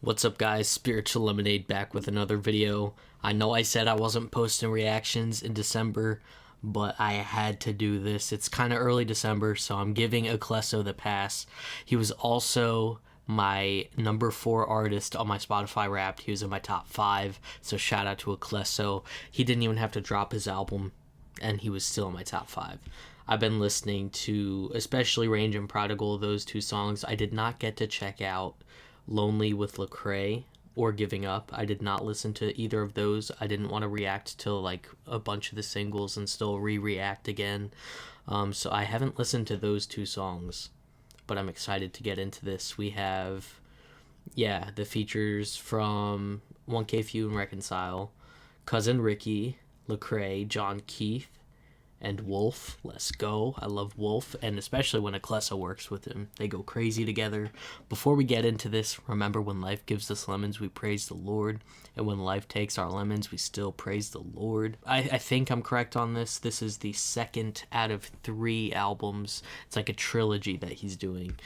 What's up guys, Spiritual Lemonade back with another video. I know I said I wasn't posting reactions in December, but I had to do this. It's kind of early December, so I'm giving Aklesso the pass. He was also my number 4 artist on my Spotify Wrapped. He was in my top 5, so shout out to Aklesso. He didn't even have to drop his album, and he was still in my top 5. I've been listening to, especially Range and Prodigal, those two songs. I did not get to check out Lonely with Lecrae or Giving Up. I did not listen to either of those. I didn't want to react to like a bunch of the singles and still re-react again. So I haven't listened to those two songs, but I'm excited to get into this. We have, the features from Phew and Reconcile, Cousin Rickie, Lecrae, Jon Keith, and Wxlf. Let's go. I love Wxlf, and especially when Aklesso works with him. They go crazy together. Before we get into this, remember, when life gives us lemons, we praise the Lord. And when life takes our lemons, we still praise the Lord. I think I'm correct on this. This is the second out of 3 albums. It's like a trilogy that he's doing.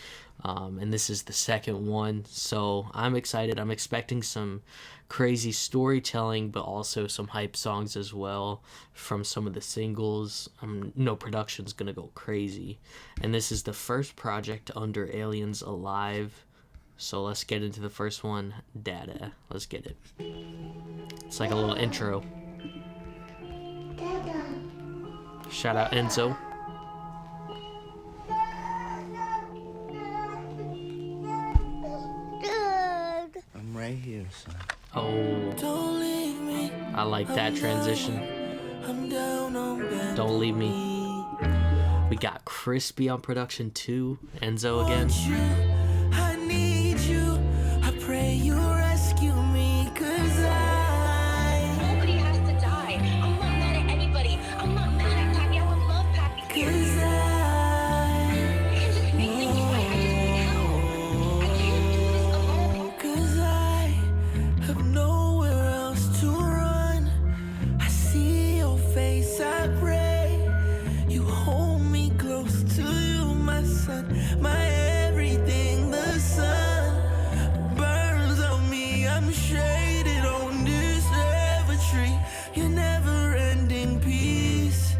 And this is the second one. So I'm excited. I'm expecting some crazy storytelling, but also some hype songs as well from some of the singles. No production's gonna go crazy. And this is the first project under Aliens Alive. So let's get into the first one, Dada. Let's get it. It's like a little intro. Shout out Enzo. I'm right here, son. Oh, Don't leave me. I like that transition. I'm down on Don't leave me. We got Crispy on production too. Enzo again. I need you. I pray you rescue me, 'cause Nobody has to die. I'm not mad at anybody. I'm not mad at Pappy. I would love Pappy to be here. I can just make things right. I just need help. I can't do this alone. 'Cause I have nowhere else to run. I see your face, I pray you hold me close to you, my son, my everything. The sun burns on me. I'm shaded on this every tree. Your never-ending peace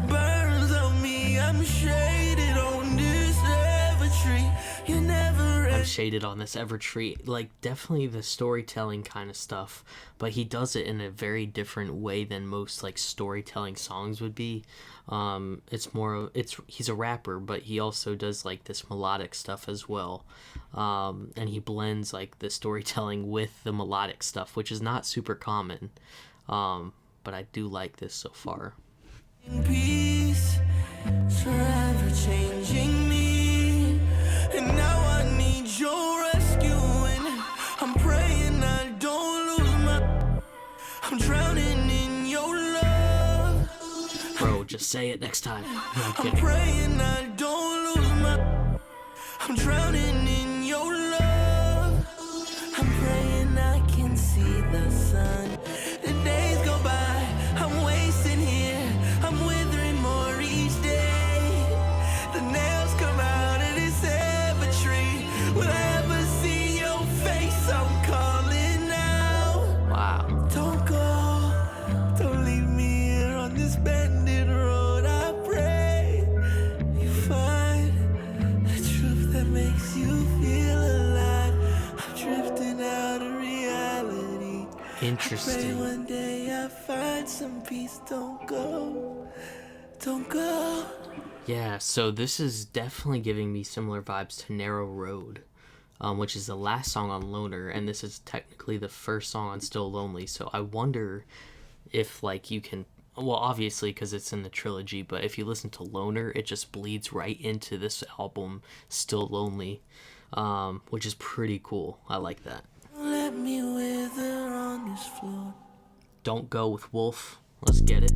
burns on me. I'm shaded on this every tree. Your never-ending. Shaded on this Evertree, like definitely the storytelling kind of stuff, but he does it in a very different way than most like storytelling songs would be. He's a rapper, but he also does like this melodic stuff as well, and he blends like the storytelling with the melodic stuff, which is not super common, but I do like this so far. Peace, forever changing me, and now I need your rescuing. I'm praying I don't lose I'm drowning in your love. Bro, just say it next time. No, I'm I'm kidding. praying I don't lose I'm drowning in your love. I'm praying I can see the sun. The days go by, I'm wasting here. I'm withering more each day. The nails come out of this every tree. Will I ever see your face? I'm calling out. Wow. Don't go, don't leave me here on this bended road. I pray you find the truth that makes you feel alive. I'm drifting out of reality. Pray Interesting. one day I find some peace. Don't go, don't go. Yeah, so this is definitely giving me similar vibes to Narrow Road, which is the last song on Loner, and this is technically the first song on Still Lonely. So I wonder if like you can, well, obviously because it's in the trilogy, but if you listen to Loner, it just bleeds right into this album, Still Lonely, which is pretty cool. I like that. Let me wither on this floor. Don't Go with Wxlf. Let's get it.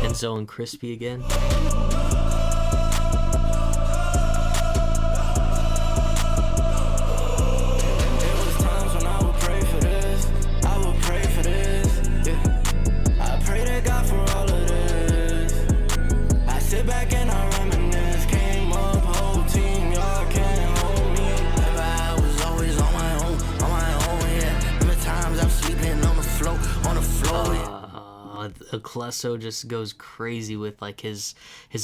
Enzo and Crispy again. Back and I reminisce, came up, Aklesso just goes crazy with like his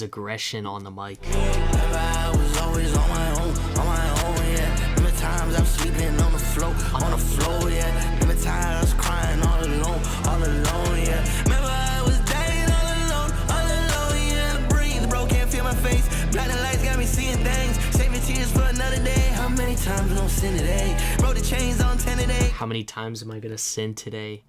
aggression on the mic. I was always on my own, yeah. Remember times I was sleeping on the floor, yeah. Remember times I was crying all alone, yeah. Remember I was dying all alone, yeah. Breathe, bro, can't feel my face. Blinding lights got me seeing things. Saving tears for another day. How many times I don't sin today? Bro, the chains on 10 today. How many times am I gonna sin today?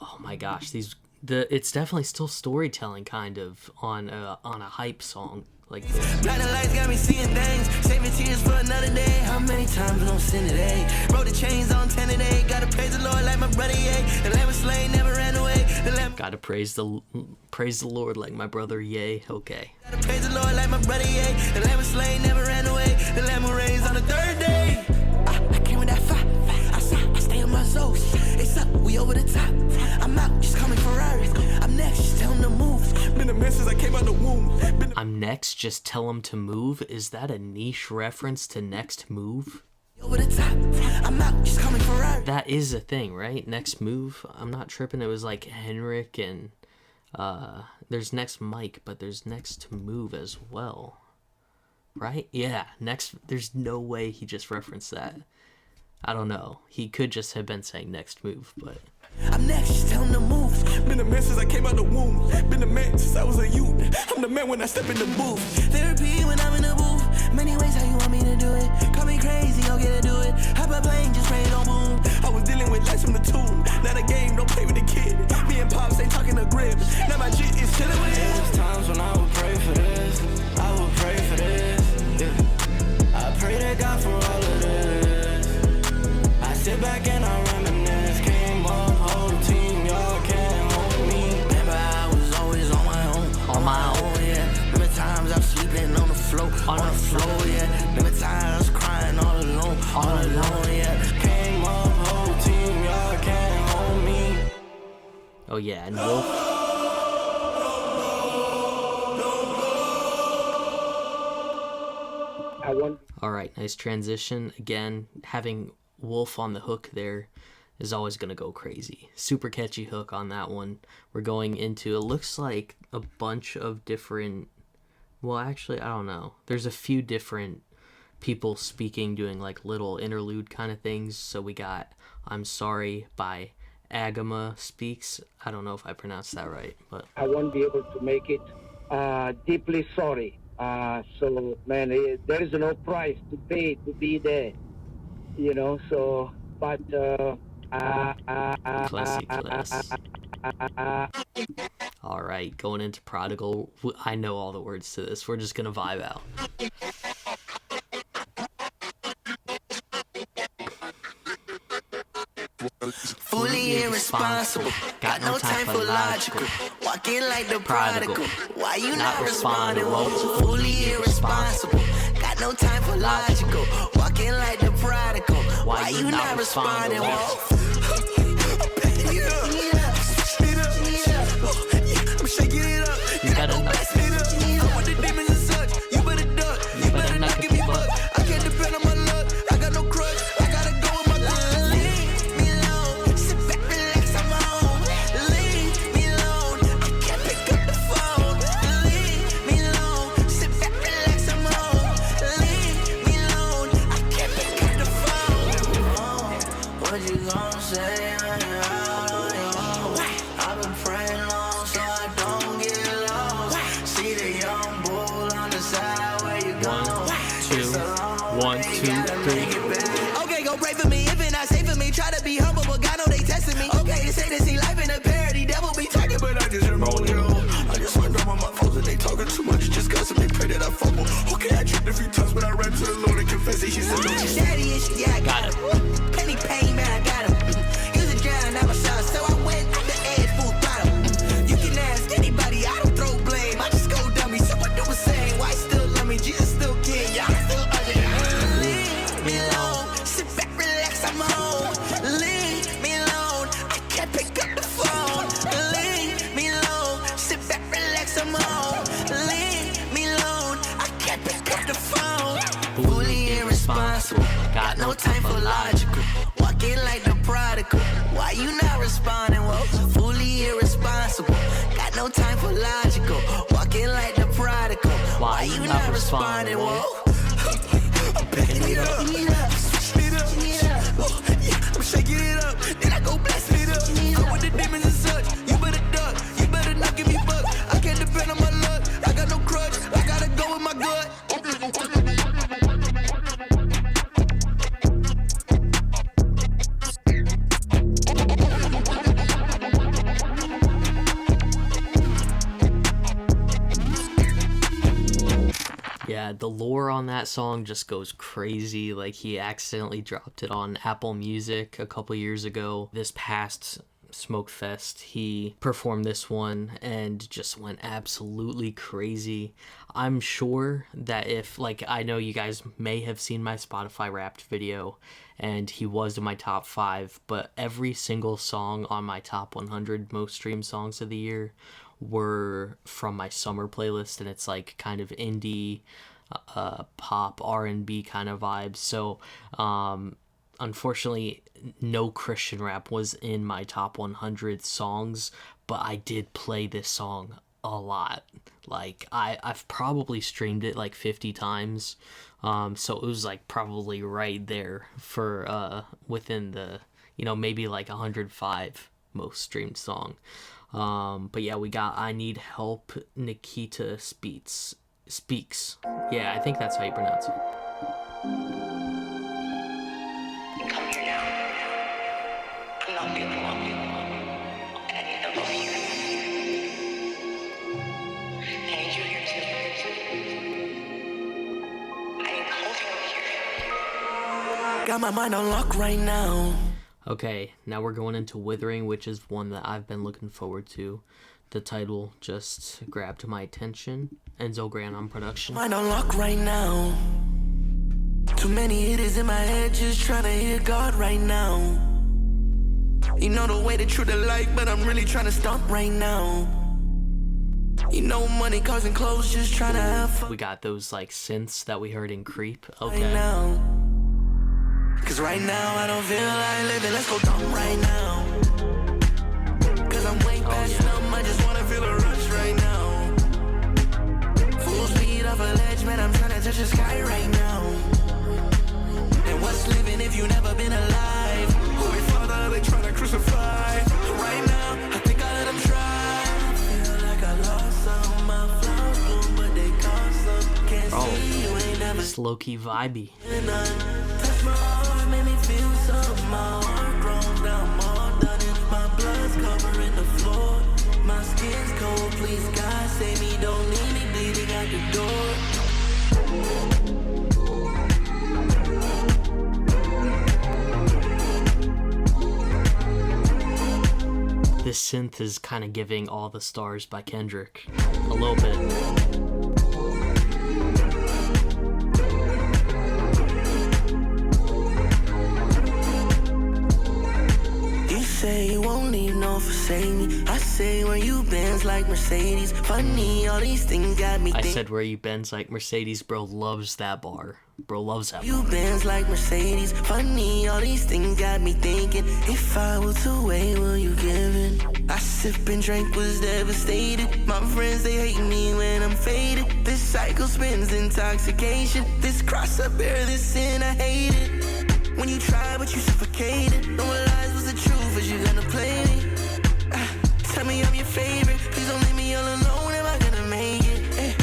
Oh my gosh, it's definitely still storytelling kind of on a hype song like this. Blinding lights got me seeing things. Saving tears for another day. How many times I don't sin today? Bro, the chains on 10 today. Gotta praise the Lord like my brother, yeah. The lamb was slain, never ran away. Gotta praise the Lord like my brother, yay. Okay. Gotta praise the Lord like my brother, yeah. The lamb was slain, never ran away. The lamb was raised on the third day. I came with that fire. I stay on my zone. It's up, we over the top. I'm out, just coming Ferrari. I'm next, just tell him to move. Been a mess since I came out the womb. I'm next, just tell him to move. Is that a niche reference to Next Move? Over the top. I'm out, just coming Ferrari. That is a thing, right? Next Move. I'm not tripping. It was like Henrik and there's Next Mike, but there's Next Move as well. Right? Yeah, next. There's no way he just referenced that. I don't know. He could just have been saying Next Move, but I'm next, just tell him to move. Been a man since I came out the womb. Been a man since I was a youth. I'm the man when I step in the booth. Therapy when I'm in the booth. Many ways how you want me to do it. Call me crazy, I'll get to do it. Hop a plane, just rain on boom. I was dealing with lights from the tomb. Not a game, don't play with the kid. Me and Pops ain't talking the grip. Now my G is chilling with him. There's times when I would pray for this. I would pray for this. Yeah. I pray to God for all of this. I sit back and I reminisce. Came up, whole team, y'all can't hold me. Remember I was always on my own, yeah. Remember times I was sleeping on the floor, yeah. Remember times I was crying all alone, yeah. Came up, whole team, y'all can't hold me. oh yeah, and Wolf. All right, nice transition. Again, having Wolf on the hook there is always going to go crazy. Super catchy hook on that one. We're going into, it looks like a bunch of different, well, actually, I don't know. There's a few different people speaking, doing like little interlude kind of things. So we got I'm Sorry by Agama speaks. I don't know if I pronounced that right, but I won't be able to make it. Deeply sorry. So, man, there is no price to pay to be there. You know, so, but, classy. All right, going into Prodigal. I know all the words to this. We're just gonna vibe out. Fully irresponsible, got no time for logical. Walking like the prodigal, why you not responding? Whoa, fully irresponsible, got no time for logical. Walking like the prodigal, why you not responding? Whoa. I'm shaking it up. You gotta know. I want the demons to suck. You better duck. You better not give me buck. I can't depend on my luck. I got no crutch. I gotta go with my gun. Leave me alone. Sit back, relax, I'm home. Leave me alone. I can't pick up the phone. Leave me alone. Sit back, relax, I'm home. Leave me alone. I can't pick up the phone. What you gonna say when you're out on your own? I've been praying long so I don't get lost. See the young bull on the side where you going? 1, 2, 3. Okay, go pray for me if it's not safe for me. Try to be humble, but God know they testing me. Okay, they say they see life in a parody. Devil be talking, but I just roll yo. I just went down on my phones and they talking too much. Just got some, they pray that I fumble. Okay, I tripped a few times, but I ran to the Lord and confessed that she said no. Daddy issue, yeah, I got him. Penny pain, man, I got him. Use a drown, I'm a shot, so I went at the edge, full throttle. You can ask anybody, I don't throw blame. I just go dummy, someone do the same. Why still love me? Jesus still king, y'all still ugly. Leave me alone, sit back, relax, I'm home. Leave me alone, I can't pick up the phone. Leave me alone, sit back, relax, I'm home. Leave me alone, I can't pick up the phone. Fully irresponsible, got no time for logical. Walking like the prodigal, why you not responding? Well, fully irresponsible, got time for logical. Walking like the prodigal. Why you not responding? Whoa. I'm picking it up. Switching it up. Yeah, I'm shaking it up. Then I go blasting it up. Go with the demons and such. You better duck. You better not give me buck. I can't depend on my luck. I got no crutch. I gotta go with my gut. Yeah, the lore on that song just goes crazy. Like, he accidentally dropped it on Apple Music a couple years ago. This past Smoke Fest, he performed this one and just went absolutely crazy. I'm sure that if, like, I know you guys may have seen my Spotify Wrapped video, and he was in my top 5, but every single song on my top 100 most streamed songs of the year were from my summer playlist, and it's like kind of indie pop R&B kind of vibes. So unfortunately no Christian rap was in my top 100 songs, but I did play this song a lot. Like I've probably streamed it like 50 times, so it was like probably right there for within the, you know, maybe like 105 most streamed song. But yeah, we got I Need Help, Nikita Speaks. Yeah, I think that's how you pronounce it. Come here now. I'm not feeling well. I need the love here. I need you here too. I need the whole thing over here. Got my mind on lock right now. Okay, now we're going into Withering, which is one that I've been looking forward to. The title just grabbed my attention. Enzo Grant on production. Mind on lock right now. Too many hitters in my head, just trying to hear God right now. You know the way the truth of life, but I'm really trying to stomp right now. You know money causing clothes, just trying to have fun. We got those like synths that we heard in Creep. Okay. Right now. Cause right now I don't feel like living, let's go dumb right now. Cause I'm way past numb, I just wanna feel a rush right now. Full speed off a ledge, man, I'm trying to touch the sky right now. And what's living if you never been alive? Holy Father, they trying to crucify. Right now, I think I let them try. I feel like I lost some, my flowers bloom, but they cost some. Can't see you ain't never It's low-key vibey. touch my heart, made me feel something. My heart grown down, more done it. My blood's covering the floor. My skin's cold, please God save me. Don't need me bleeding out the door. This synth is kind of giving All the Stars by Kendrick a little bit. Say you won't leave, no forsake me. I say where you been's like Mercedes. Funny, all these things got me I thinking. said where you been's like Mercedes. Bro loves that bar. Bro loves that bar. You been's like Mercedes. Funny, all these things got me thinking. If I were to wait, will you give in? I sip and drink, was devastated. My friends, they hate me when I'm faded. This cycle spins intoxication. This cross I bear, this sin I hate it. When you try, but you suffocated. No lies was the truth, is you gonna play me? Tell me I'm your favorite. Please don't leave me all alone, am I gonna make it?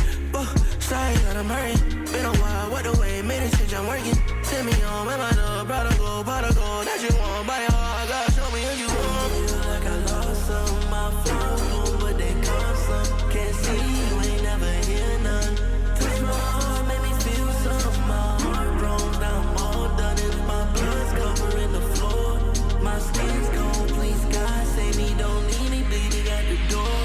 Sorry that I'm hurting. Been a while, what the way, made a change, I'm working. Send me on, man, my love, prodigal. That you want, buy your heart, God, show me who you want. Feel like I lost some, my phone, but they cost some. Can't see you, ain't never hear none. Touch my heart, made me feel something. My heart grown down, more done it. My blood's covering the floor. My skin's cold, please God save me. Don't need me bleeding at the door.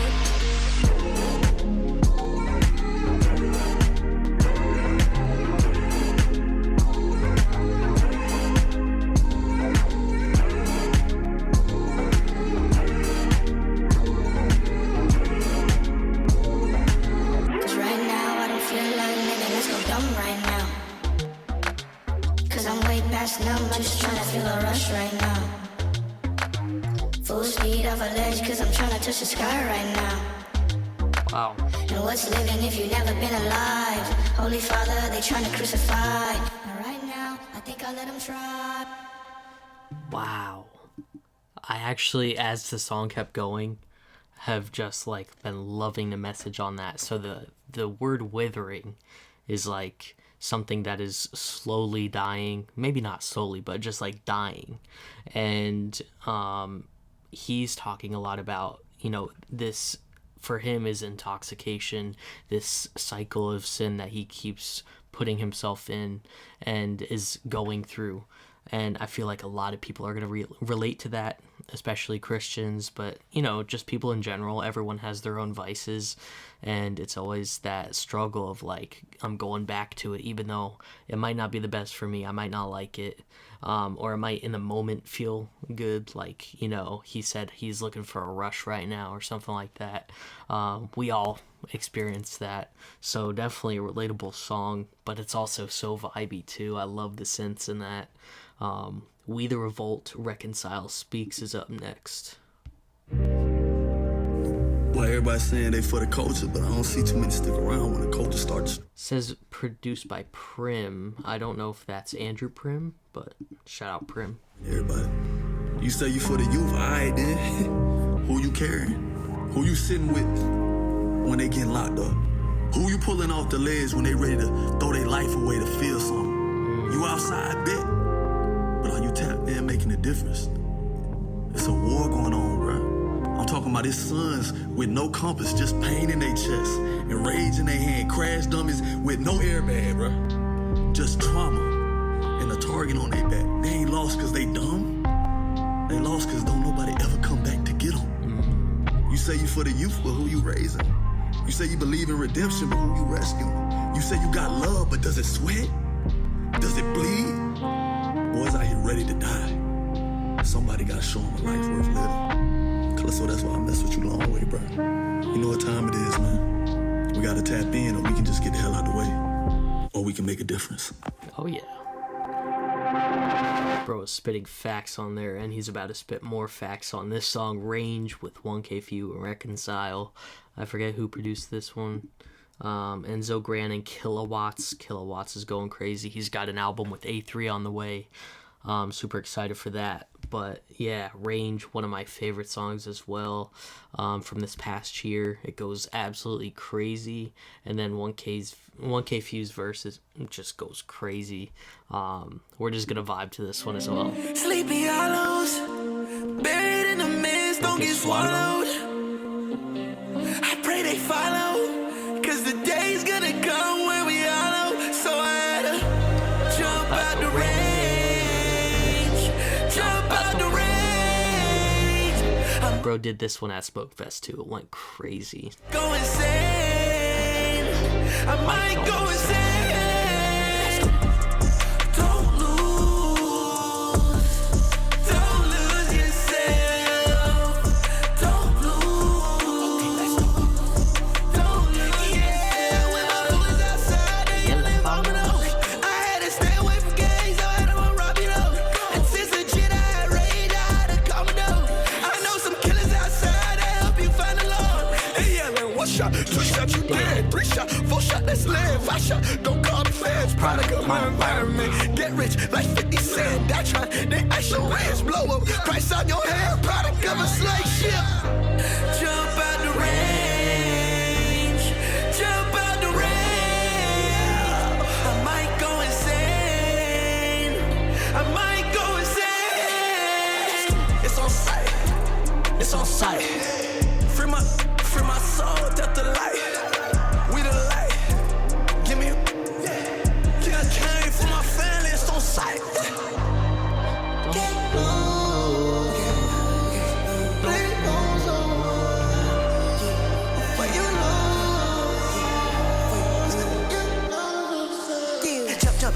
Cause right now I don't feel like living, let's go dumb right now. Cause I'm way past numb, I'm just trying to feel a rush right now. Full speed off a ledge, cause I'm trying to touch the sky right now. Wow. And what's living if you've never been alive? Holy Father, they trying to crucify. And right now, I think I'll let them try. Wow. I actually, as the song kept going, have just like been loving the message on that. So the word withering is like something that is slowly dying, maybe not slowly, but just like dying. And he's talking a lot about, you know, this for him is intoxication, this cycle of sin that he keeps putting himself in and is going through. And I feel like a lot of people are going to relate to that, especially Christians, but, you know, just people in general. Everyone has their own vices, and it's always that struggle of, like, I'm going back to it, even though it might not be the best for me. I might not like it, or it might in the moment feel good, like, you know, he said he's looking for a rush right now or something like that. We all experience that, so definitely a relatable song, but it's also so vibey, too. I love the synths in that. We the Revolt, Reconcile Speaks is up next. Well, everybody's saying they for the culture, but I don't see too many stick around when the culture starts. Says produced by Prim. I don't know if that's Andrew Prim, but shout out Prim. Everybody. You say you for the youth, alright then. Who you carrying? Who you sitting with when they getting locked up? Who you pulling off the ledge when they ready to throw their life away to feel something? You outside, bet. But are you tapped in making a difference? It's a war going on, bro. I'm talking about his sons with no compass, just pain in their chest and rage in their hand, crash dummies with no airbag, bro. Just trauma and a target on their back. They ain't lost because they dumb. They lost because don't nobody ever come back to get them. You say you for the youth, but who you raising? You say you believe in redemption, but who you rescuing? You say you got love, but does it sweat? Does it bleed? Boys out here ready to die. Somebody gotta show them a life worth living. Aklesso, that's why I mess with you long way, bro. You know what time it is, man. We gotta tap in, or we can just get the hell out the way. Or we can make a difference. Oh, yeah. Bro is spitting facts on there, and he's about to spit more facts on this song, Range, with Phew and Reconcile. I forget who produced this one. Enzo Gran and Kilowatts. Kilowatts is going crazy. He's got an album with A3 on the way. Super excited for that. But yeah, Range, one of my favorite songs as well, from this past year. It goes absolutely crazy. And then 1K Phew's verse just goes crazy. We're just gonna vibe to this one as well. Sleepy hollows, buried in the mist, don't get swallowed. I pray they follow, cause the day's gonna come where we all know. So I had to jump out the range, jump out the range. Bro did this one at Smoke Fest too. It went crazy. Go insane, I might go insane. Two shot, you dead. 3 shot, 4 shot, that's land. 5 shot, don't call the feds. Product of my environment. Get rich like 50 Cent. Die trying, they ice your ranch. Blow up, price on your hair. Product of a slave ship. Jump out the range. Jump out the range. I might go insane. I might go insane. It's on sight. It's on sight. Free my soul, death to light. We the light. Give me a yeah. I came for my family, it's on sight.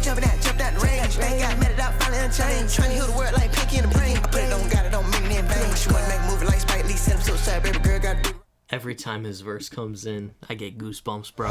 Jump that range. They got mad it out, finally unchanged. Trying to heal the world like Pinky in the brain. I put it on, got it on, make me in vain. She wanna make a movie like Spike Lee, send him suicide, baby girl, gotta do. Every time his verse comes in, I get goosebumps, bro.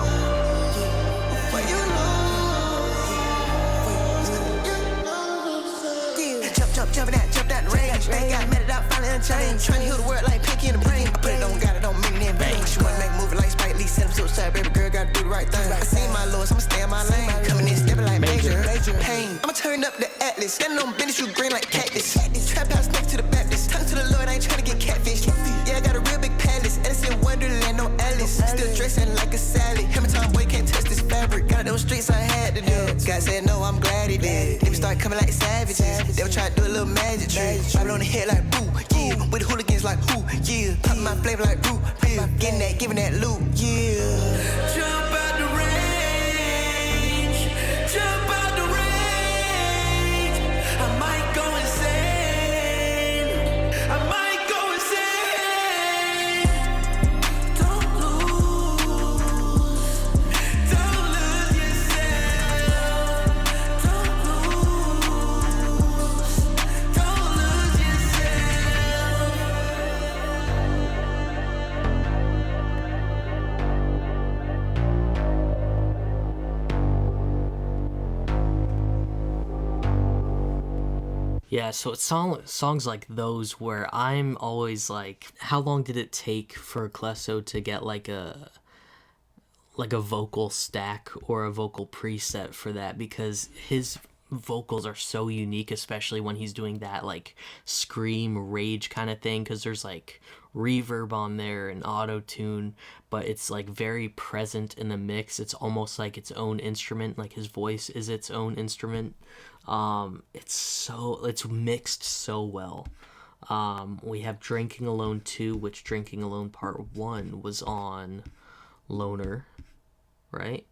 Jump that range. They got mad it out, and chain. Trying to heal the world like Pinky in the brain. I put it on God, it don't mean it in vain. She wanna make a movie like Spike Lee, send him suicide, baby girl, gotta do the right thing. I seen my lords, I'ma stay in my lane. Coming in, stepping like major pain. I'ma turn up the Atlas, standing on business, you green like cactus. Trap house next to the Baptist, tongue to the Lord, I ain't tryna get catfish. Yeah, I got a real big palace, Edison Wonderland, no Alice. Still dressing like a salad. Hammer time boy can't touch this fabric. Got those streets, I had to do. God said no, I'm glad he did. Niggas start coming like savages. They were trying to do a little magic trick. Driving on the head like boo, yeah. With the hooligans like who, yeah. Popping my flavor like root beer. Getting that, giving that loot, yeah. Jump out the range. Jump out the range. I might go insane. I might go insane. Don't lose. Don't lose yourself. Don't lose. Don't lose yourself. Yeah, so it's songs like those where I'm always like, how long did it take for Aklesso to get like a vocal stack or a vocal preset for that? Because his vocals are so unique, especially when he's doing that like scream rage kind of thing, because there's like reverb on there and auto tune, but it's like very present in the mix. It's almost like its own instrument, like his voice is its own instrument. It's mixed so well. We have Drinking Alone 2, which Drinking Alone Part 1 was on Loner, right?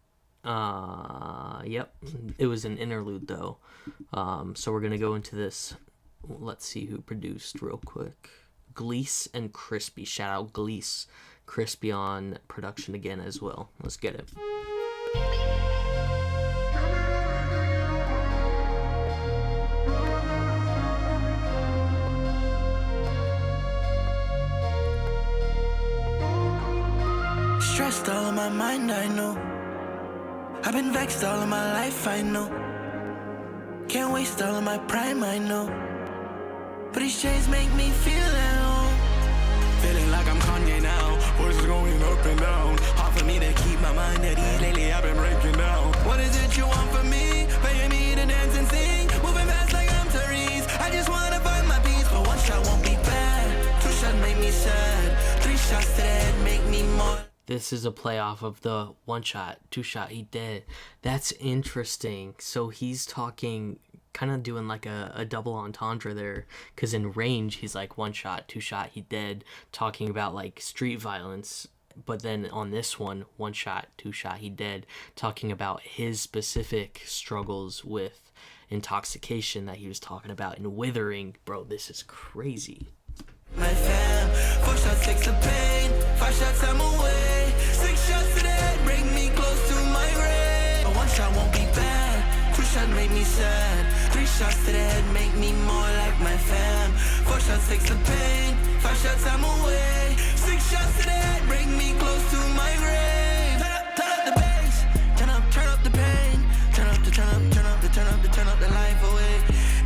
Yep, it was an interlude though. So we're gonna go into this. Let's see who produced real quick. Gleese and Crispy. Shout out Gleese. Crispy on production again as well. Let's get it. Stressed all of my mind, I know. I've been vexed all of my life, I know. Can't waste all of my prime, I know. But these chains make me feel at home. Feeling like I'm Kanye now. Voices going up and down. Hard for me to keep my mind at ease. Lately I've been breaking down. What is it you want from me? Paying me to dance and sing. Moving fast like I'm Therese. I just wanna find my peace. But one shot won't be bad. Two shots make me sad. Three shots to the head make me more. This is a play off of the one shot, two shot, he dead. That's interesting. So he's talking, kind of doing like a double entendre there. Because in Range, he's like one shot, two shot, he dead. Talking about like street violence. But then on this one shot, two shot, he dead. Talking about his specific struggles with intoxication that he was talking about in Withering. Bro, this is crazy. My fam, 4 shots, 6 of pain. 5 shots, I'm away. 6 shots to the head, bring me close to my grave. But 1 shot won't be bad. 2 shots make me sad. 3 shots to the head make me more like my fam. 4 shots, 6 of pain. 5 shots, I'm away. 6 shots to the head, bring me close to my grave. Turn up the bass. Turn up the pain. Turn up the life away.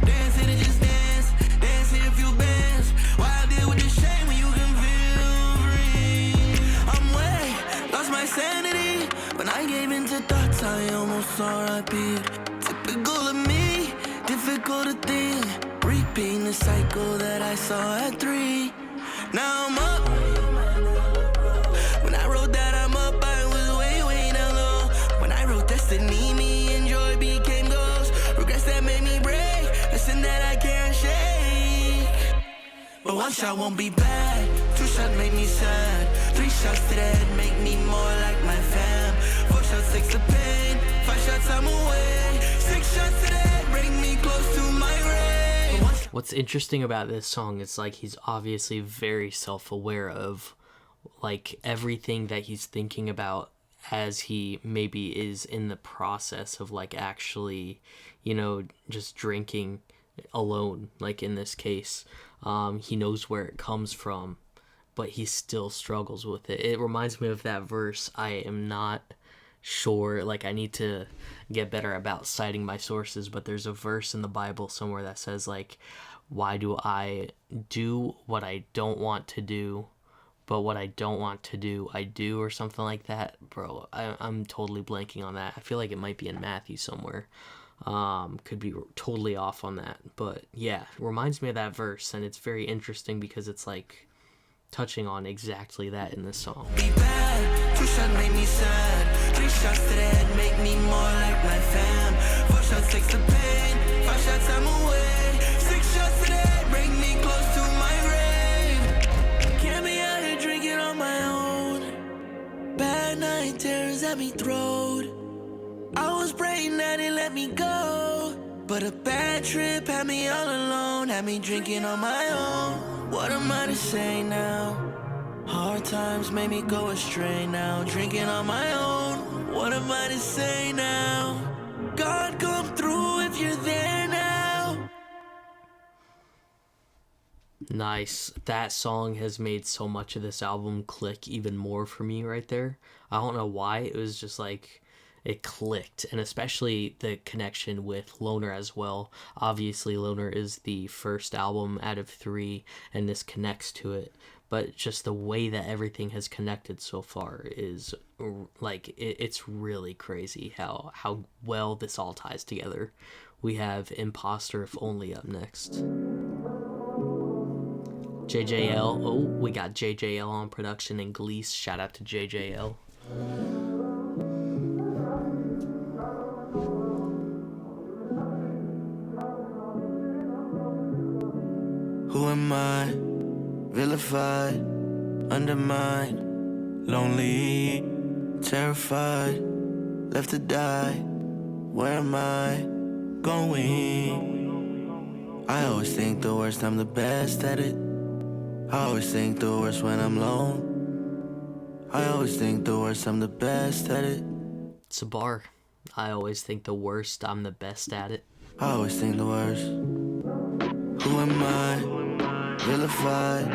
Dance and just dance. Dance here if you bands. Why I deal with the shame when you can feel free? I'm way lost my sanity. When I gave in to thoughts, I almost RIP'd. Typical of me, difficult to think. Repeating the cycle that I saw at 3. Now I'm up. When I wrote that I'm up, I was way down low. When I wrote destiny, me and joy became ghosts. Regrets that made me break. Listen that I can't shake. But 1 shot won't be bad. 2 shots make me sad. 3 shots to the head make me more like my fam. 4 shots, 6 of pain. 5 shots, I'm away. 6 shots to the head bring me close to my grave. What's interesting about this song is like he's obviously very self-aware of like everything that he's thinking about as he maybe is in the process of like actually, you know, just drinking alone, like in this case. He knows where it comes from, but he still struggles with it. It reminds me of that verse, I am not sure, like, I need to get better about citing my sources, but there's a verse in the Bible somewhere that says, like, why do I do what I don't want to do, but what I don't want to do, I do, or something like that. Bro, I'm totally blanking on that. I feel like it might be in Matthew somewhere. Could be totally off on that. But yeah, it reminds me of that verse, and it's very interesting because it's like touching on exactly that in this song. Be bad, 2 shots make me sad. 3 shots to the head make me more like my fam. 4 shots takes the pain, 5 shots I'm away. 6 shots to the head bring me close to my grave. Can't be out here drinking on my own. Bad night tears at me throat. I was praying that it let me go, but a bad trip had me all alone, had me drinking on my own. What am I to say now? Hard times made me go astray now, drinking on my own. What am I to say now? God, come through if you're there now. Nice. That song has made so much of this album click even more for me right there. I don't know why. It was just like, it clicked, and especially the connection with Loner as well. Obviously, Loner is the first album out of 3, and this connects to it. But just the way that everything has connected so far is, like, it's really crazy how well this all ties together. We have Imposter, If Only, up next. JJL. Oh, we got JJL on production and Gleese. Shout out to JJL. Who am I? Vilified, undermined, lonely, terrified, left to die. Where am I going? I always think the worst, I'm the best at it. I always think the worst when I'm alone. I always think the worst, I'm the best at it. It's a bar. I always think the worst, I'm the best at it. I always think the worst. Who am I? Vilified,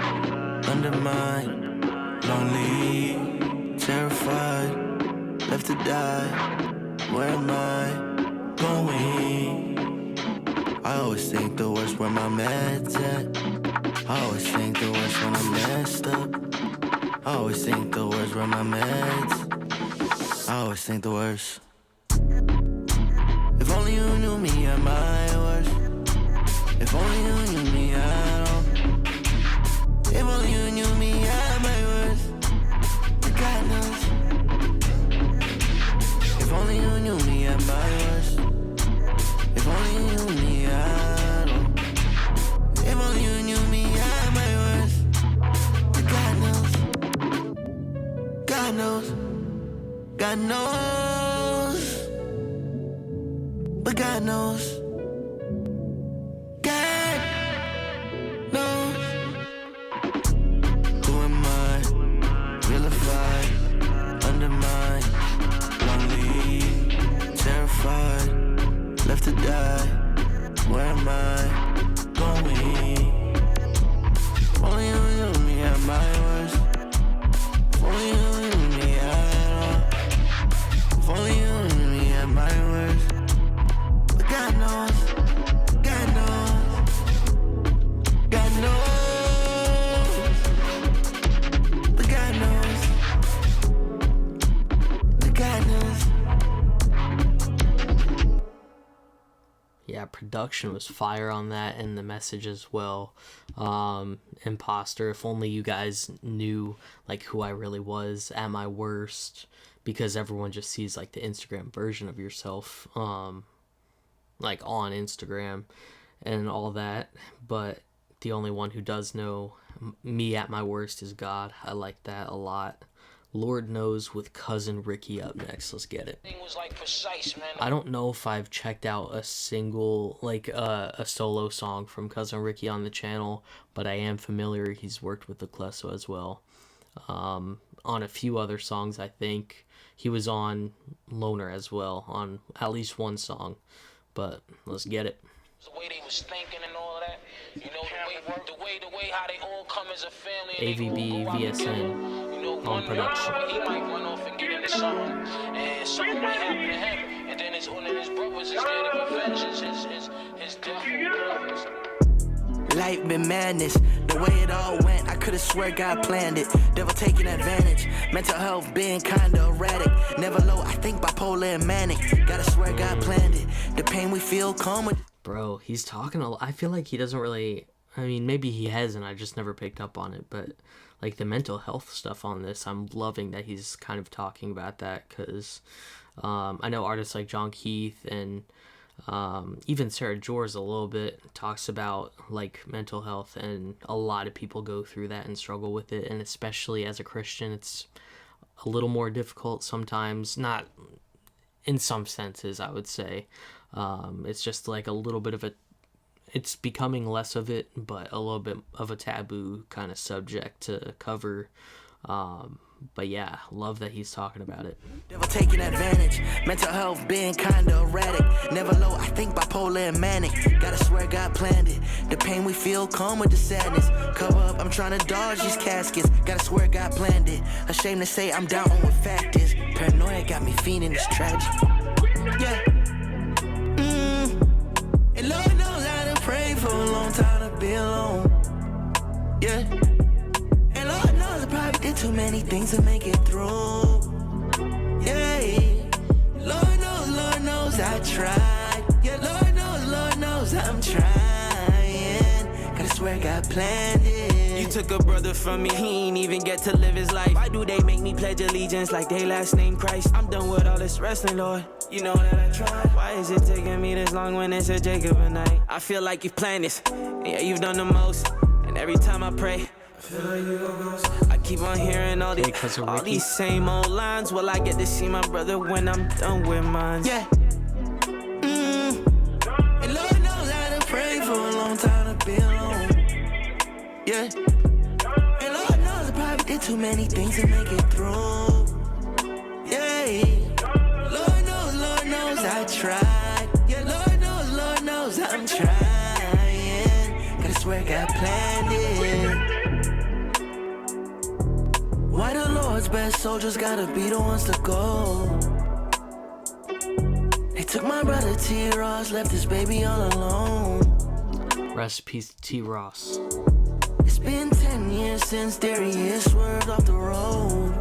undermined, lonely, terrified, left to die. Where am I going? I always think the worst where my meds at. I always think the worst when I'm messed up. I always think the worst where my meds. I always think the worst. If only you knew me at my worst. If only you knew me at all. If only you knew me at my worst. God knows. If only you knew me at my worst. If only you knew me at all. If only you knew me at my worst. God knows. God knows. God knows. But God knows. Left to die. Where am I going? Only you knew me at my worst. Only you knew me at all. If only you knew me at my worst. But God knows. God knows. God knows. But God knows. But God knows. Yeah, production was fire on that, and the message as well. Imposter, if only you guys knew like who I really was at my worst, because everyone just sees like the Instagram version of yourself, like on Instagram and all that, but the only one who does know me at my worst is God. I like that a lot. Lord Knows with Cousin Rickie up next. Let's get it. I don't know if I've checked out a single, like, a solo song from Cousin Rickie on the channel, but I am familiar. He's worked with Aklesso as well. On a few other songs, I think. He was on Loner as well, on at least one song. But let's get it. The way they was thinking and all of that, you know, the way how they all come as a family. AVB VSN on production. He might run off and get in into something, and something might happen to him, and then one of his brothers is there to revenge his death. Life been madness, the way it all went, I could've swear God planned it. Devil taking advantage, mental health being kinda erratic. Never low, I think bipolar and manic. Gotta swear God planned it, the pain we feel calm with. Bro, he's talking a lot. I feel like he doesn't really, I mean, maybe he has and I just never picked up on it, but like the mental health stuff on this, I'm loving that he's kind of talking about that, because I know artists like Jon Keith and even Sarah Jors a little bit talks about like mental health, and a lot of people go through that and struggle with it, and especially as a Christian it's a little more difficult sometimes, not in some senses I would say. It's just like a little bit of a, it's becoming less of it, but a little bit of a taboo kind of subject to cover. But yeah, love that he's talking about it. Devil taking advantage, mental health being kinda erratic. Never low, I think bipolar and manic. Gotta swear God planned it, the pain we feel calm with the sadness. Cover up, I'm trying to dodge these caskets. Gotta swear God planned it, ashamed to say I'm down on what fact is. Paranoia got me fiending, it's tragic. Yeah. And Lord knows I done prayed for a long time to be alone. Yeah. And Lord knows I probably did too many things to make it through. Yeah. Lord knows I tried. Yeah, Lord knows I'm trying. Gotta swear God planned it. You took a brother from me, he ain't even get to live his life. Why do they make me pledge allegiance like they last name Christ? I'm done with all this wrestling, Lord. You know that I tried. Why is it taking me this long when it's a Jacob and night? I feel like you've planned this. Yeah, you've done the most. And every time I pray, I feel like you go ghost. I keep on hearing all these same old lines. Will I get to see my brother when I'm done with mine? Yeah. And Lord knows I done prayed for a long time to be alone. Yeah. And Lord knows I probably did too many things to make it through. Yeah. Lord knows I tried. Yeah, Lord knows I'm trying. Gotta swear God planned it. Why the Lord's best soldiers gotta be the ones to go? They took my brother T. Ross, left his baby all alone. Rest in peace, T. Ross. It's been 10 years since Darius swerved off the road.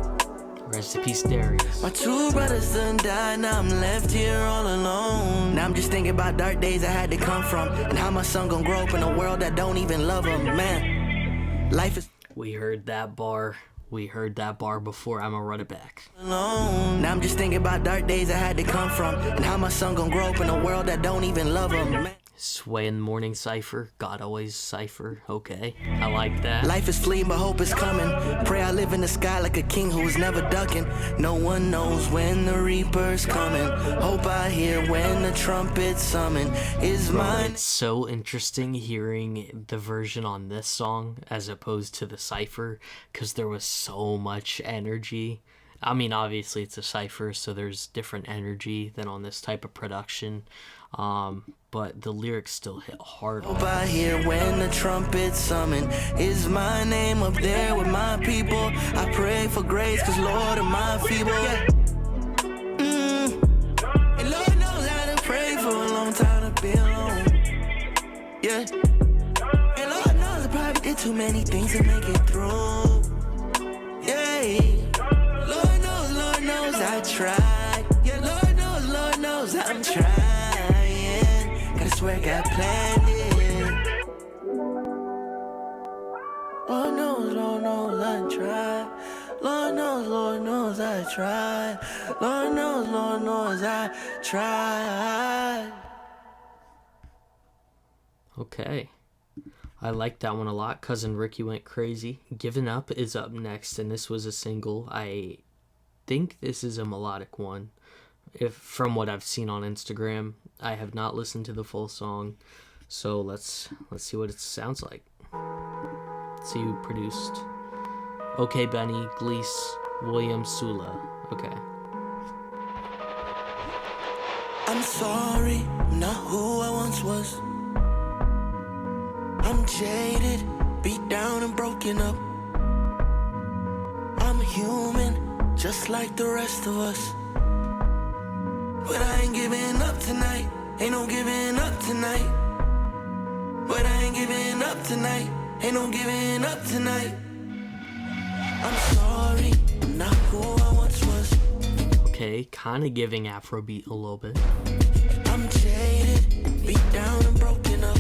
Rest in peace, Darius. My two brothers done died, now I'm left here all alone. Now I'm just thinking about dark days I had to come from, and how my son gon' grow up in a world that don't even love him, man. Life is We heard that bar. We heard that bar before. I'ma run it back. alone. Now I'm just thinking about dark days I had to come from, and how my son gon' grow up in a world that don't even love him, man. Sway in the morning cipher. God always cipher. Okay, I like that. Life is fleeting, but hope is coming. Pray I live in the sky like a king who is never ducking. No one knows when the reaper's coming. Hope I hear when the trumpet summon. Is mine. It's so interesting hearing the version on this song as opposed to the cipher, because there was so much energy. I mean, obviously it's a cipher, so there's different energy than on this type of production. But the lyrics still hit hard. Hope I hear when the trumpet summon. Is my name up there with my people? I pray for grace, cause Lord am I feeble. Yeah. And Lord knows I done prayed for a long time to be alone. Yeah. And Lord knows I probably did too many things to make it through. Yeah. Lord knows I tried. Yeah, Lord knows I'm trying. Gotta swear God planned it. Lord knows I tried. Lord knows I tried. Lord knows I tried. Okay. I like that one a lot. Cousin Rickie went crazy. Given Up is up next, and this was a single. I think this is a melodic one. If from what I've seen on Instagram, I have not listened to the full song, so let's see what it sounds like. Let's see who produced. Okay, Benny, Gleese, William Sula. Okay. I'm sorry, I'm not who I once was. I'm jaded, beat down and broken up. I'm human, just like the rest of us. But I ain't giving up tonight. Ain't no giving up tonight. But I ain't giving up tonight. Ain't no giving up tonight. I'm sorry, I'm not who I once was. Okay, kind of giving Afrobeat a little bit. I'm jaded, beat down and broken up.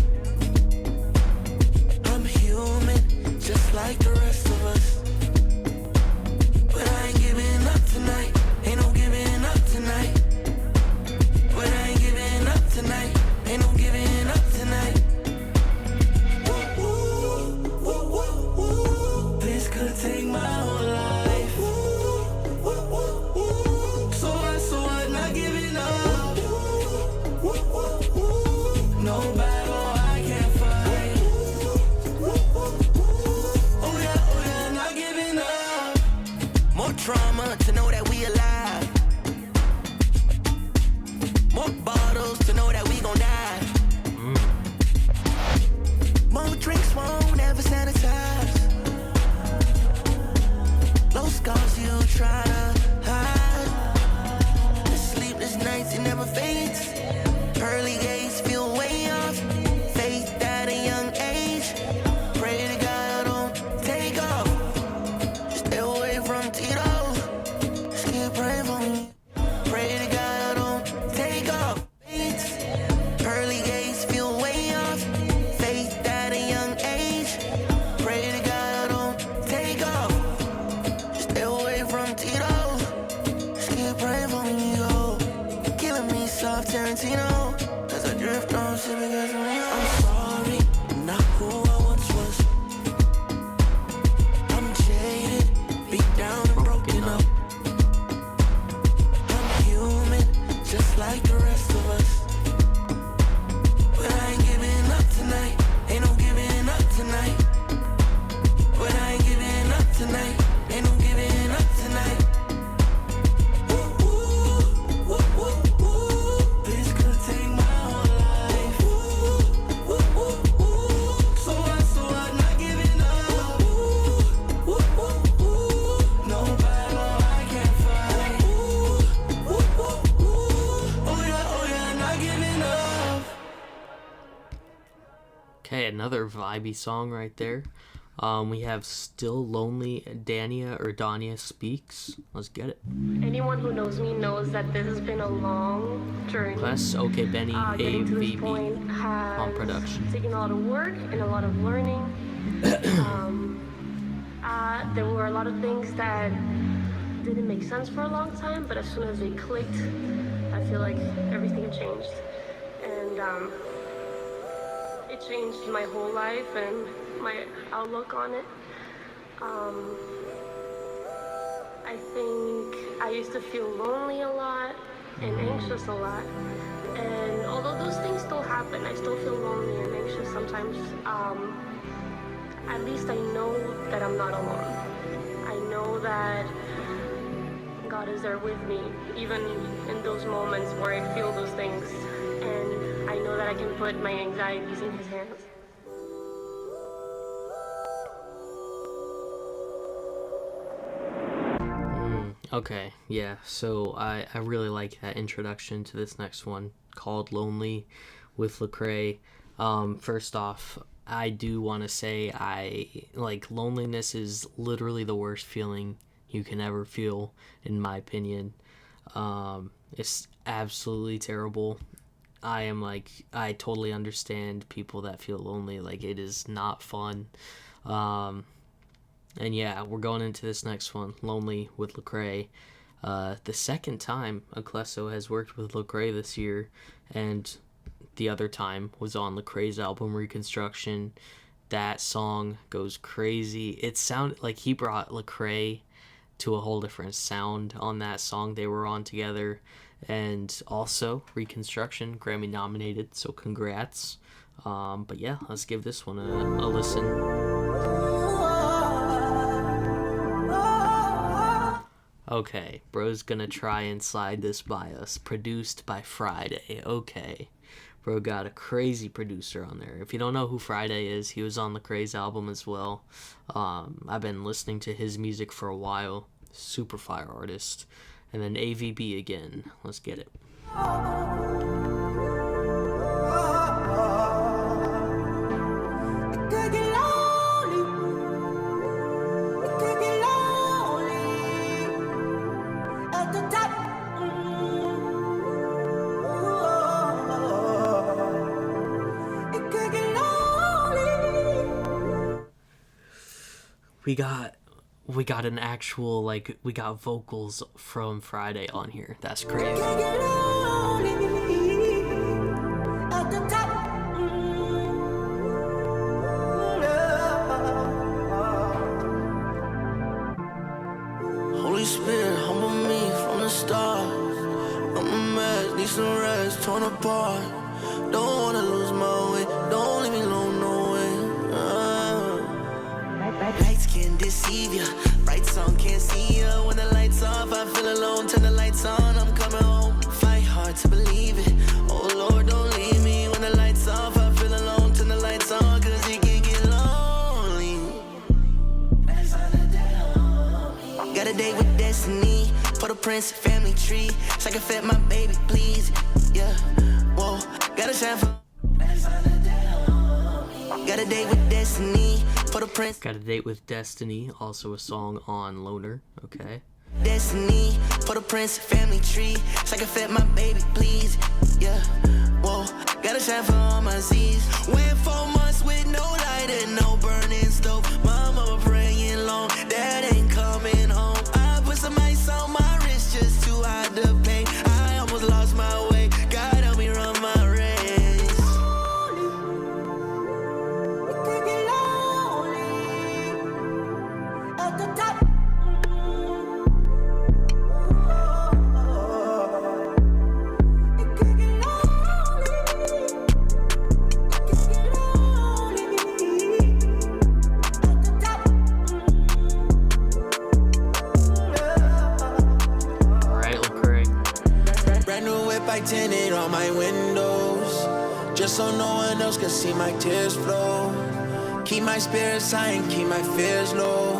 I'm human, just like the rest of us. But I ain't giving up tonight. Ain't no giving up tonight. But I ain't giving up tonight. Ain't no giving up tonight. Woo, woo, woo, woo, woo. This could take my whole life. Woo, woo, woo, woo. So what, not giving up. Woo, woo, woo. No battle I can't fight. Oh yeah, not giving up. More trauma to know that we alive. More bottles to know that we gon' die. More drinks won't ever sanitize. Low scars you try to hide. The sleepless nights, it never fades. Early gates feel way off. Faith at a young age. Pray to God I don't take off. Stay away from Tito. Just keep praying for me. Pray to God I don't take off. Early gates feel way off. Faith at a young age. Pray to God I don't take off. Stay away from Tito. Just keep praying for me, yo. Killing me soft Tarantino. As I drift on, shit because of me. I'm sorry, I'm not who I once was. I'm jaded, beat down and broken up. I'm human, just like the rest of us. But I ain't giving up tonight. Ain't no giving up tonight. But I ain't giving up tonight. Ain't no giving up tonight. Woo, woo, woo, woo, woo. This could take my whole life. Woo, woo, woo, woo. So what, not giving up. Woo, woo, woo, woo. No battle I can't fight. Woo, woo, woo, woo. Oh yeah, not giving up. Okay, another vibey song right there. We have Still Lonely, Dania Speaks. Let's get it. Anyone who knows me knows that this has been a long journey. Class, okay, Benny, Getting to this AVB point on has production. taken a lot of work and a lot of learning. There were a lot of things that didn't make sense for a long time, but as soon as they clicked, I feel like everything changed. And it changed my whole life and my outlook on it. I think I used to feel lonely a lot and anxious a lot. And although those things still happen, I still feel lonely and anxious sometimes. At least I know that I'm not alone. I know that God is there with me, even in those moments where I feel those things. And I know that I can put my anxieties in His hands. Okay, yeah, so I really like that introduction to this next one called Lonely with Lecrae. First off, I do want to say loneliness is literally the worst feeling you can ever feel, in my opinion. It's absolutely terrible. I totally understand people that feel lonely. Like, it is not fun. And yeah, we're going into this next one, Lonely with Lecrae. The second time Aklesso has worked with Lecrae this year, and the other time was on Lecrae's album Reconstruction. That song goes crazy. It sounded like he brought Lecrae to a whole different sound on that song they were on together. And also, Reconstruction, Grammy nominated, so congrats. But yeah, let's give this one a listen. Okay, bro's gonna try and slide this by us. Produced by Friday. Okay. Bro got a crazy producer on there. If you don't know who Friday is, he was on Lecrae's album as well. I've been listening to his music for a while, super fire artist. And then AVB again. Let's get it. We got an actual, like, we got vocals from Friday on here. That's crazy. Holy Spirit, humble me from the start. I'm a mess, need some rest, torn apart. Don't wanna lose my way, don't leave me alone, no way. Lights can deceive ya, bright sun can't see ya. When the lights off, I feel alone. Turn the lights on, I'm coming home. Fight hard to believe it. Oh Lord, don't leave me. When the lights off, I feel alone. Turn the lights on, cause it can get lonely. Got a date with destiny. For the prince, family tree. So I can fit my baby, please. Yeah, whoa. Got a shine for. Got a date with destiny. For the prince. Got a Date with Destiny, also a song on Loner. Okay. Destiny. For the prince, family tree. So I can fit my baby, please. Yeah, whoa. Got a shine for all my Z's. Went 4 months with no light and no burning stove. My mama praying long. Dad ain't coming home. I put some ice on my wrist just to hide the pain. I almost lost my way. God help me run my race. I tinted all my windows just so no one else can see my tears flow. Keep my spirits high and keep my fears low.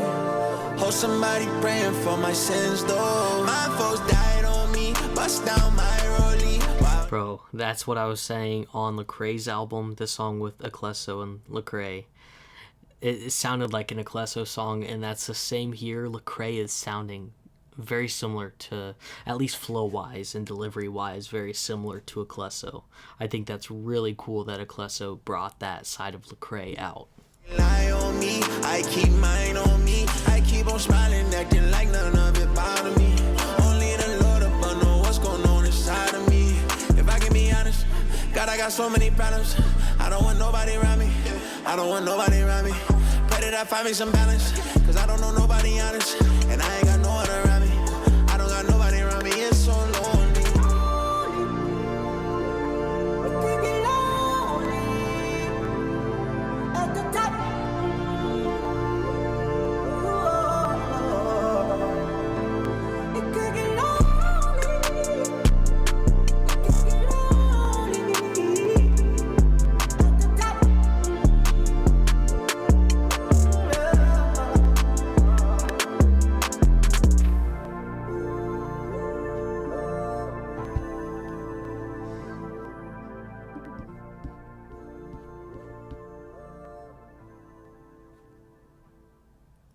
Hold somebody praying for my sins though. My folks died on me, bust down my rollie. Wow. Bro, that's what I was saying on Lecrae's album, the song with Aklesso and Lecrae. It sounded like an Aklesso song, and that's the same here. Lecrae is sounding very similar to, at least flow-wise and delivery-wise, very similar to Aklesso. I think that's really cool that Aklesso brought that side of Lecrae out. Lie on me, I keep mine on me. I keep on smiling, acting like none of it bothered me. Only the Lord above know what's going on inside of me. If I can be honest, God, I got so many problems. I don't want nobody around me. I don't want nobody around me. Pray that I find me some balance, cause I don't know nobody honest. And I ain't got no one around me. I don't got nobody around me, it's so lonely.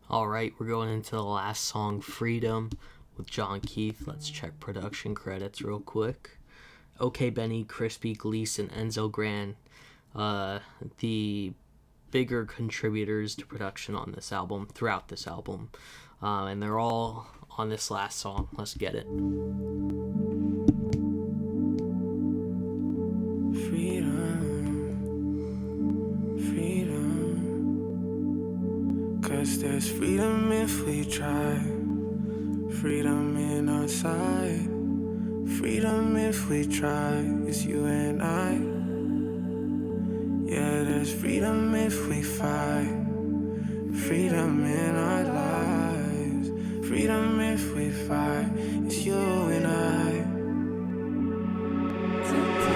Alright, we're going into the last song, Freedom, with Jon Keith. Let's check production credits real quick. OK Benny, Crispy, Gleason, Enzo Gran, the bigger contributors to production on this album, throughout this album. And they're all on this last song. Let's get it. Cause there's freedom if we try. Freedom in our sight. Freedom if we try. It's you and I. Yeah, there's freedom if we fight. Freedom in our lives. Freedom if we fight. It's you and I.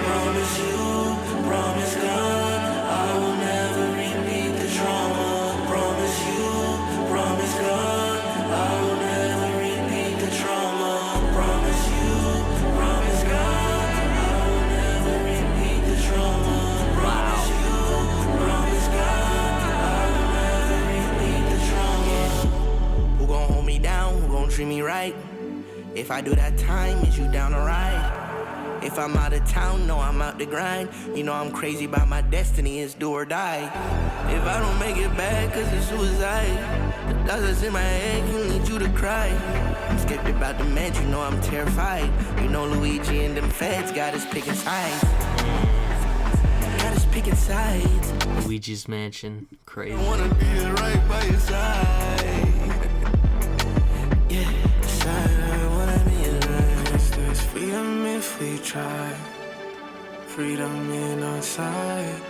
Promise you, promise God, I will never repeat the trauma. Promise you, promise God, I will never repeat treating me right. If I do that time, is you down to ride? If I'm out of town, no, I'm out to grind. You know I'm crazy about my destiny, it's do or die. If I don't make it back, cause it's suicide. The dollars in my head can lead you to cry. I'm scared about the meds, you know I'm terrified. You know Luigi and them feds got us picking sides. Got us picking sides. Luigi's Mansion, crazy. I wanna be right by your side. Yeah, side, I wanna be right. Cause there's freedom if we try. Freedom in our sight.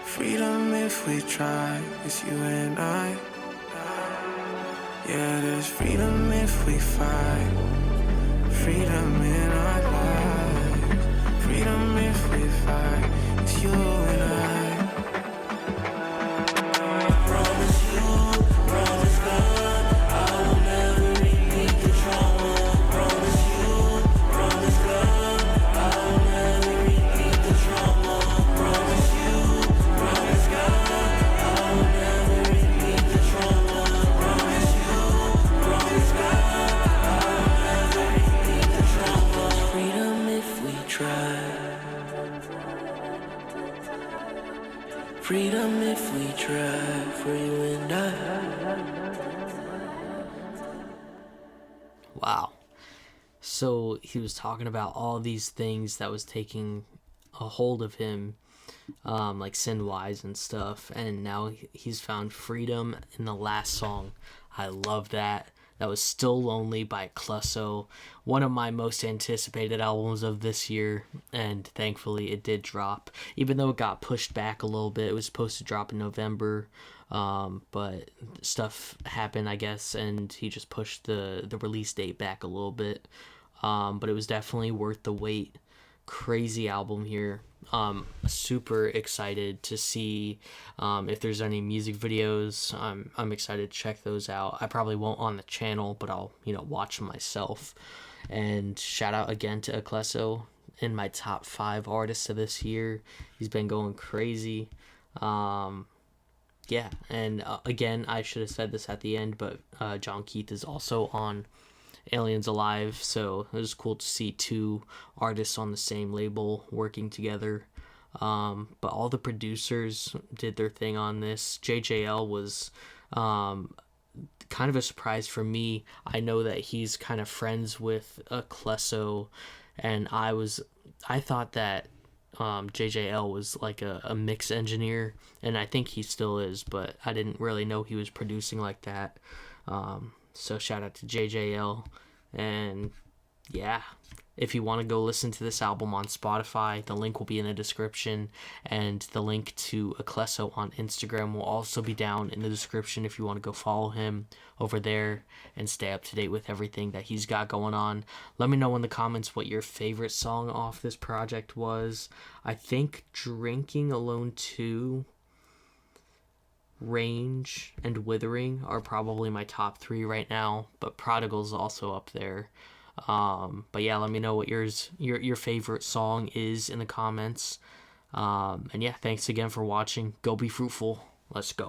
Freedom if we try. It's you and I. Yeah, there's freedom if we fight. Freedom in our lives. Freedom if we fight. It's you and I. Promise you, promise God, I will never repeat the trauma. Promise you, promise God, I will never repeat the trauma. Promise you, promise God, I will never repeat the trauma. Promise you, promise God, I will never repeat the trauma. Freedom if we try. Freedom if we try, for you and I. Wow. So he was talking about all these things that was taking a hold of him, like sin-wise and stuff, and now he's found freedom in the last song. I love that. That was Still Lonely by Aklesso, one of my most anticipated albums of this year, and thankfully it did drop. Even though it got pushed back a little bit, it was supposed to drop in November, but stuff happened, I guess, and he just pushed the release date back a little bit. But it was definitely worth the wait. Crazy album here. Super excited to see if there's any music videos. I'm excited to check those out. I probably won't on the channel, but I'll watch them myself. And shout out again to Aklesso, in my top 5 artists of this year. He's been going crazy. Yeah, and again, I should have said this at the end, but Jon Keith is also on Aliens Alive, so it was cool to see 2 artists on the same label working together. But all the producers did their thing on this. JJL was kind of a surprise for me. I know that he's kind of friends with Aklesso, and I thought that JJL was like a mix engineer, and I think he still is, but I didn't really know he was producing like that. So shout out to JJL. And yeah, if you want to go listen to this album on Spotify, the link will be in the description, and the link to Aklesso on Instagram will also be down in the description if you want to go follow him over there and stay up to date with everything that he's got going on. Let me know in the comments what your favorite song off this project was. I think Drinking Alone 2, Range, and Withering are probably my top 3 right now, but Prodigal's also up there. But yeah, let me know what your favorite song is in the comments. And yeah, thanks again for watching. Go be fruitful. Let's go.